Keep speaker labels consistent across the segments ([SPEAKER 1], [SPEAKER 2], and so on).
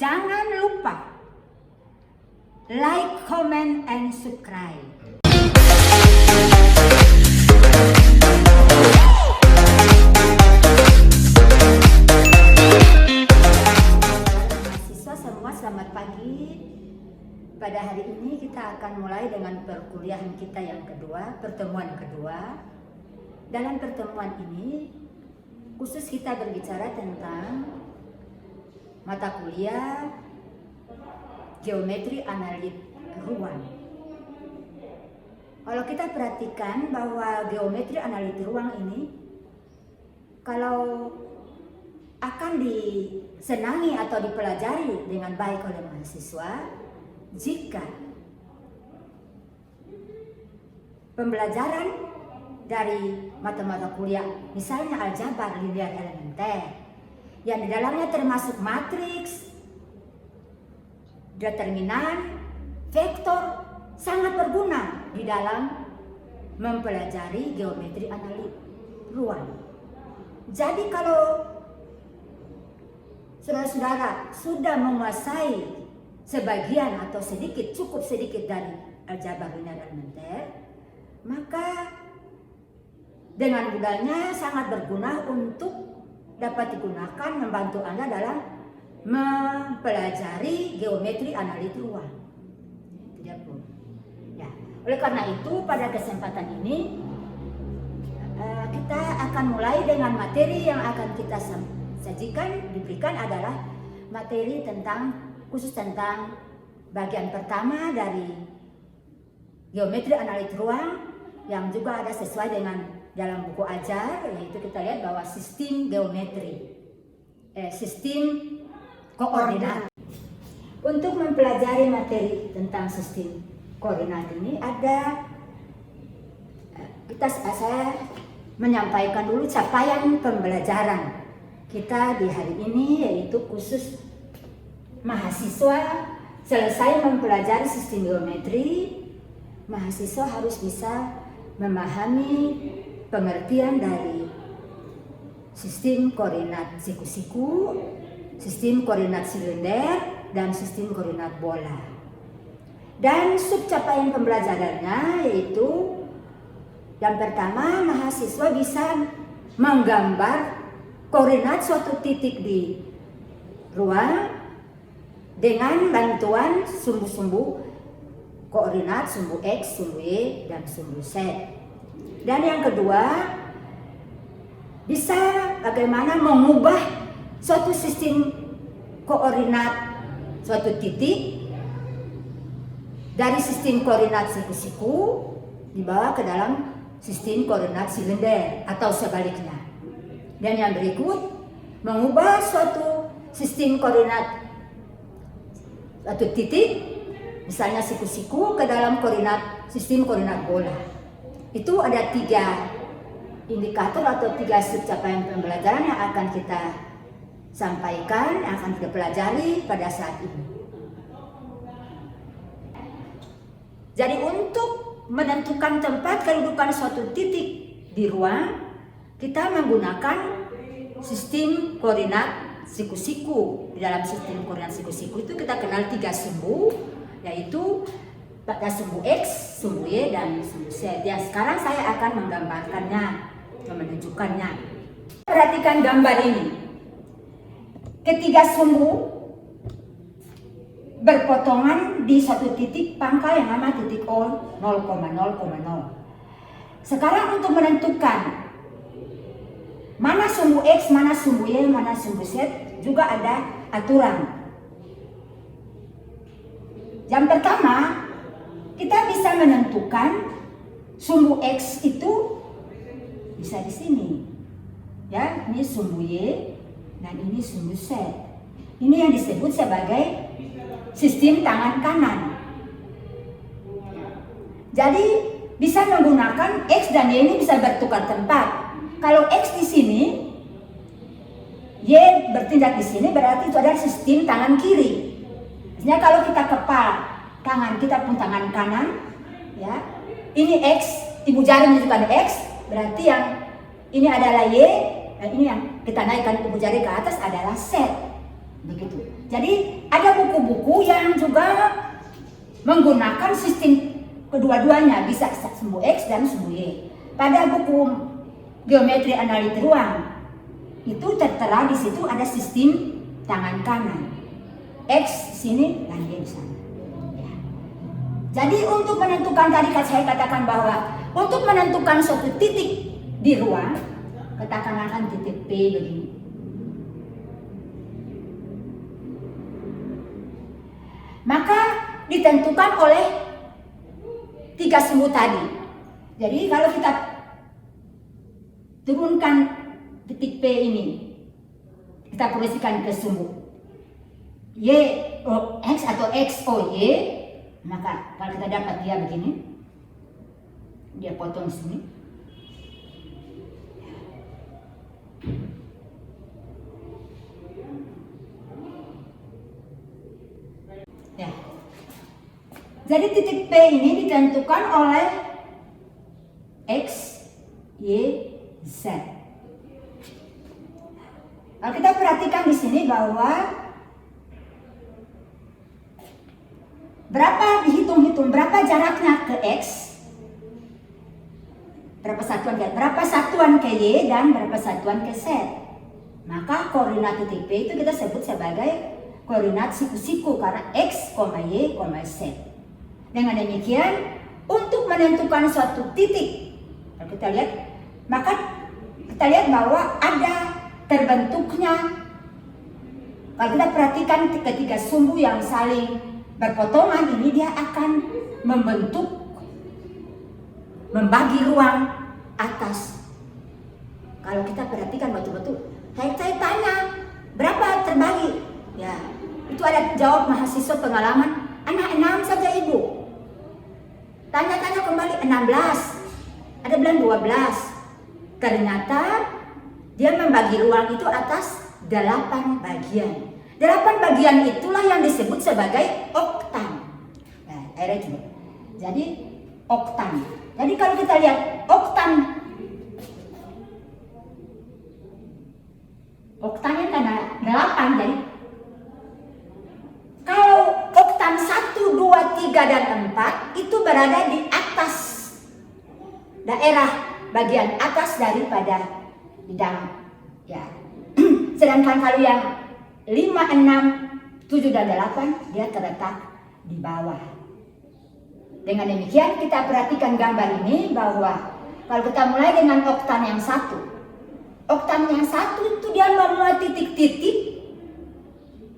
[SPEAKER 1] Jangan lupa like, comment, and subscribe. Mahasiswa semua, selamat pagi. Pada hari ini kita akan mulai dengan perkuliahan kita yang kedua, pertemuan kedua. Dalam pertemuan ini khusus kita berbicara tentang mata kuliah geometri analit ruang. Kalau kita perhatikan bahwa geometri analit ruang ini kalau akan disenangi atau dipelajari dengan baik oleh mahasiswa jika pembelajaran dari mata-mata kuliah misalnya aljabar linear elementer yang di dalamnya termasuk matriks, determinan, vektor sangat berguna di dalam mempelajari geometri analit ruang. Jadi kalau saudara-saudara sudah menguasai sebagian atau sedikit, cukup sedikit dari aljabar linear elementer, maka dengan mudahnya sangat berguna untuk dapat digunakan membantu Anda dalam mempelajari geometri analit ruang. Tidak pun. Ya, oleh karena itu pada kesempatan ini kita akan mulai dengan materi yang akan kita sajikan, diberikan adalah materi khusus tentang bagian pertama dari geometri analit ruang yang juga ada sesuai dengan dalam buku ajar, yaitu kita lihat bahwa sistem geometri, sistem koordinat. Untuk mempelajari materi tentang sistem koordinat ini saya menyampaikan dulu capaian pembelajaran kita di hari ini, yaitu khusus mahasiswa selesai mempelajari sistem geometri, mahasiswa harus bisa memahami pengertian dari sistem koordinat siku-siku, sistem koordinat silinder, dan sistem koordinat bola. Dan subcapaian pembelajarannya yaitu yang pertama, mahasiswa bisa menggambar koordinat suatu titik di ruang dengan bantuan sumbu-sumbu koordinat, sumbu X, sumbu Y, dan sumbu Z. Dan yang kedua, bisa bagaimana mengubah suatu sistem koordinat suatu titik dari sistem koordinat siku-siku dibawa ke dalam sistem koordinat silinder atau sebaliknya. Dan yang berikut, mengubah suatu sistem koordinat suatu titik misalnya siku-siku ke dalam sistem koordinat bola. Itu ada 3 indikator atau 3 subcapaian pembelajaran yang akan kita sampaikan, yang akan kita pelajari pada saat ini. Jadi untuk menentukan tempat kedudukan suatu titik di ruang, kita menggunakan sistem koordinat siku-siku. Di dalam sistem koordinat siku-siku itu kita kenal 3 sumbu, yaitu pada sumbu X, sumbu Y, dan sumbu Z. Ya, sekarang saya akan menggambarkannya, menunjukkannya. Perhatikan gambar ini. Ketiga sumbu berpotongan di suatu titik pangkal yang nama titik O 0,0,0. Sekarang untuk menentukan mana sumbu X, mana sumbu Y, mana sumbu Z, juga ada aturan. Yang pertama, kita bisa menentukan sumbu X itu bisa di sini. Ya, ini sumbu Y dan ini sumbu Z. Ini yang disebut sebagai sistem tangan kanan. Jadi bisa menggunakan X dan Y ini bisa bertukar tempat. Kalau X di sini, Y bertindak di sini, berarti itu adalah sistem tangan kiri. Maksudnya kalau kita kepal tangan kita pun tangan kanan, ya. Ini X, ibu jari menunjukkan X, berarti yang ini adalah Y, dan ini yang kita naikkan ibu jari ke atas adalah Z. Begitu. Jadi ada buku-buku yang juga menggunakan sistem kedua-duanya, bisa sumbu X dan sumbu Y. Pada buku geometri analit ruang itu tertera di situ ada sistem tangan kanan. X sini dan Y di sana. Ya. Jadi untuk menentukan, tadi saya katakan bahwa untuk menentukan suatu titik di ruang, katakanlah kan titik P begini. Maka ditentukan oleh 3 sumbu tadi. Jadi kalau kita turunkan titik P ini, kita proyeksikan ke sumbu Y o X atau X o Y, maka kalau kita dapat dia begini, dia potong di sini. Ya. Jadi titik P ini ditentukan oleh X, Y, Z. Kalau kita perhatikan di sini bahwa berapa dihitung-hitung, berapa jaraknya ke X, berapa satuan ke Y dan berapa satuan ke Z. Maka koordinat titik P itu kita sebut sebagai koordinat siku-siku karena X, Y, Z. Dengan demikian, untuk menentukan suatu titik, kalau kita lihat, maka kita lihat bahwa ada terbentuknya, kalau kita perhatikan ketiga sumbu yang saling berpotongan ini, dia akan membagi ruang atas. Kalau kita perhatikan betul-betul, saya tanya berapa terbagi, ya itu ada jawab mahasiswa pengalaman, anak 6 saja ibu. Tanya-tanya kembali 16, ada bilang 12. Ternyata dia membagi ruang itu atas 8 bagian. 8 bagian itulah yang disebut sebagai oktan. Nah, juga. Jadi oktan. Jadi kalau kita lihat oktannya karena 8, jadi kalau oktan 1, 2, 3, dan 4 itu berada di atas daerah bagian atas daripada bidang, ya. Sedangkan kalau yang 5, 6, 7, dan 8 dia terletak di bawah. Dengan demikian kita perhatikan gambar ini bahwa kalau kita mulai dengan oktan yang 1. Oktan yang 1 itu dia memuat titik-titik.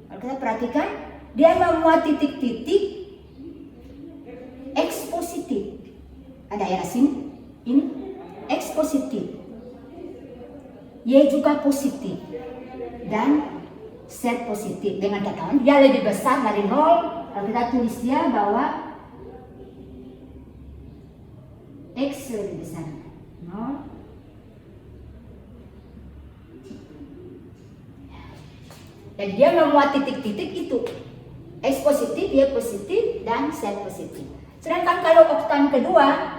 [SPEAKER 1] Kalau kita perhatikan, dia memuat titik-titik X positif. Ada daerah sini, ini X positif. Y juga positif. Dan Z positif. Dengan catatan dia lebih besar dari 0. Kalau kita tulis dia bahwa X lebih besar 0. Dan dia memuat titik-titik itu. X positif, Y positif, dan Z positif. Sedangkan kalau oktan kedua,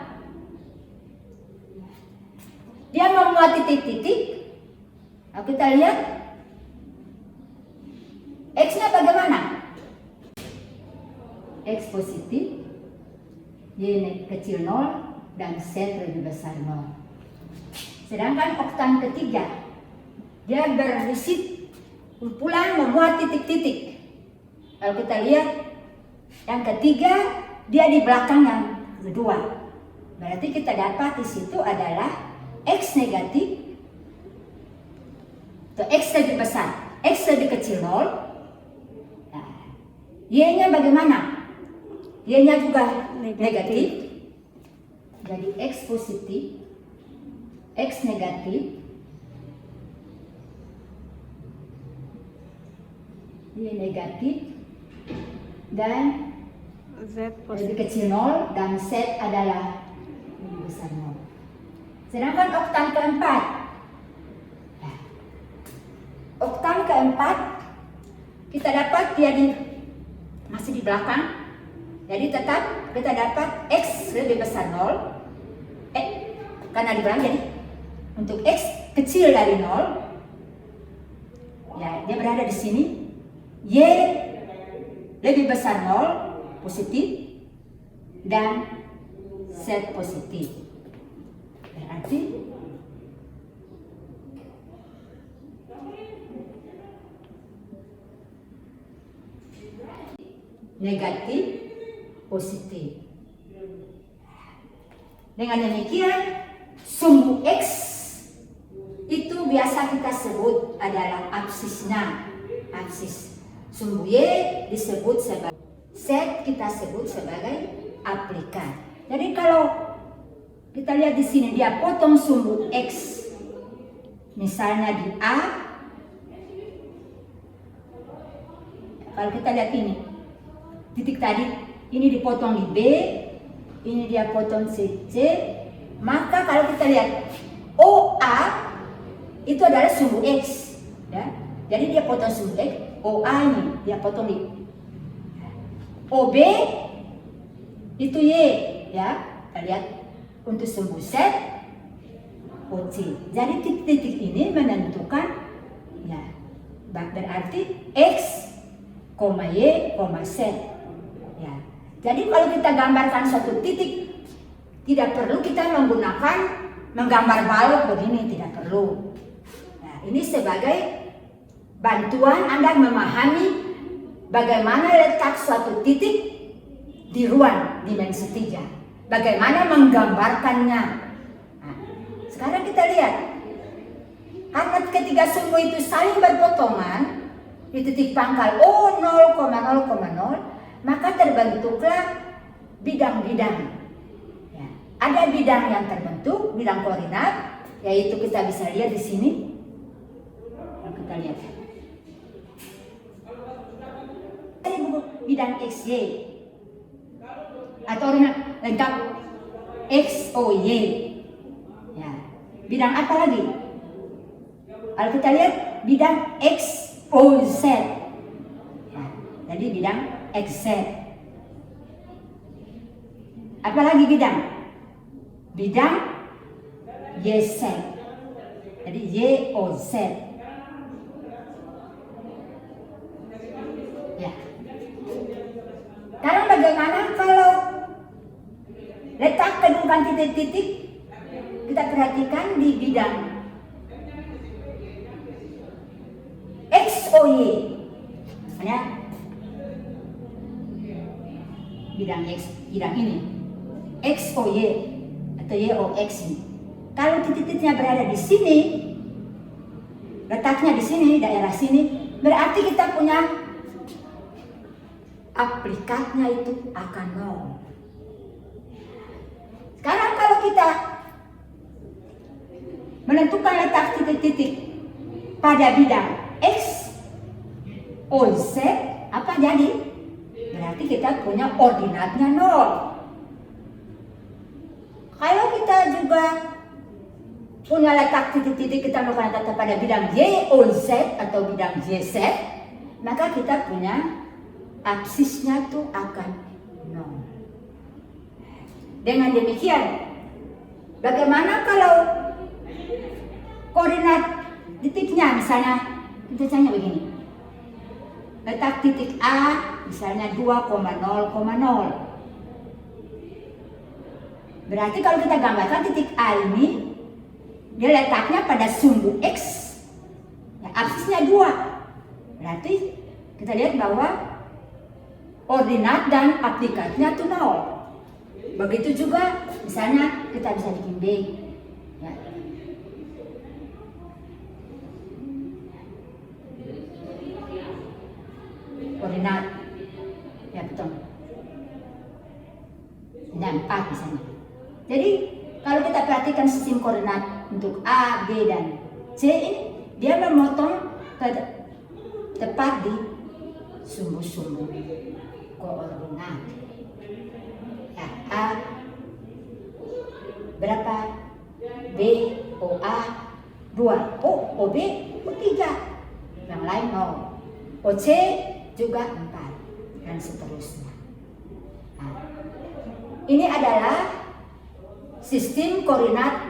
[SPEAKER 1] dia memuat titik-titik. Nah, kita lihat X-nya bagaimana? X positif, Y kecil 0, dan Z lebih besar 0. Sedangkan oktan ketiga, dia berisi kumpulan memuat titik-titik. Kalau kita lihat yang ketiga, dia di belakang yang kedua. Berarti kita dapat di situ adalah X negatif, atau X lebih besar, X lebih kecil 0. Nah, Y-nya bagaimana? Y-nya juga negatif. Jadi X positif, X negatif, Y negatif, dan
[SPEAKER 2] Z
[SPEAKER 1] lebih
[SPEAKER 2] positif.
[SPEAKER 1] kecil 0, dan Z adalah lebih besar 0. Sedangkan oktan keempat, oktan keempat kita dapat dia masih di belakang. Jadi tetap kita dapat X lebih besar 0, karena di belakang. Jadi untuk X kecil dari 0, ya dia berada di sini. Y lebih besar 0 positif dan Z positif. Berarti negatif positif. Dengan demikian sumbu X itu biasa kita sebut adalah absisnya. Absis. Sumbu Y disebut sebagai Z, kita sebut sebagai aplikat. Jadi kalau kita lihat di sini dia potong sumbu X. Misalnya di A. Kalau kita lihat ini titik tadi, ini dipotong di B, ini dia potong C, maka kalau kita lihat OA itu adalah sumbu X, ya. Jadi dia potong sumbu X, OA ini dia potong di OB itu Y, ya. Kita lihat untuk sumbu Z, OC. Jadi titik-titik ini menentukan, ya, berarti X, Y, Z. Ya. Jadi kalau kita gambarkan suatu titik, tidak perlu kita menggambar balok begini, tidak perlu. Nah, ini sebagai bantuan Anda memahami bagaimana letak suatu titik di ruang dimensi 3. Bagaimana menggambarkannya. Nah, sekarang kita lihat, karena ketiga sumbu itu saling berpotongan di titik pangkal O 0,0,0, maka terbentuklah bidang-bidang. Ya, ada bidang yang terbentuk, bidang koordinat, yaitu kita bisa lihat di sini. Kita lihat. Bidang XY atau lengkap XOY. Ya, bidang apa lagi? Kalau kita lihat bidang XOZ. Ya, jadi bidang XZ. Apalagi bidang? Bidang YZ. Jadi YOZ. Ya. Sekarang bagaimana kalau letak kedudukan titik-titik kita perhatikan di bidang XOY. Misalnya bidang ini XOY atau YOX ini. Kalau titik-titiknya berada di sini, letaknya di sini, daerah sini, berarti kita punya aplikatnya itu akan 0. Sekarang kalau kita menentukan letak titik-titik pada bidang X, O, Z, apa jadi? Berarti kita punya ordinatnya 0. Kalau kita juga punya letak titik-titik kita melakukan letak pada bidang Y, O, Z atau bidang YZ, maka kita punya absisnya tuh akan 0. Dengan demikian, bagaimana kalau koordinat titiknya misalnya, kita tanya begini. Letak titik A misalnya 2,0,0. Berarti kalau kita gambarkan titik A ini, dia letaknya pada sumbu X, ya, absisnya 2. Berarti kita lihat bahwa ordinat dan aplikatnya itu 0. Begitu juga misalnya kita bisa bikin B, ya. Koordinat, ya betul. Ini 4 misalnya. Jadi kalau kita perhatikan sistem koordinat untuk A, B, dan C ini, dia memotong tepat di sumbu-sumbu koordinat. Ya, A berapa? B, OA 2, OB 3, yang lain 0. OC juga 4, dan seterusnya. Nah, ini adalah sistem koordinat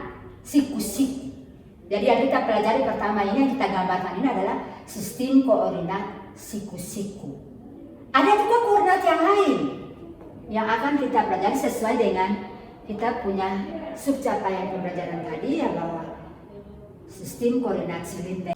[SPEAKER 1] siku-siku. Jadi yang kita pelajari pertama ini, yang kita gambarkan ini adalah sistem koordinat siku-siku. Ada juga koordinat yang lain yang akan kita pelajari sesuai dengan kita punya subcapaian pembelajaran tadi ya, bahwa sistem koordinat silinder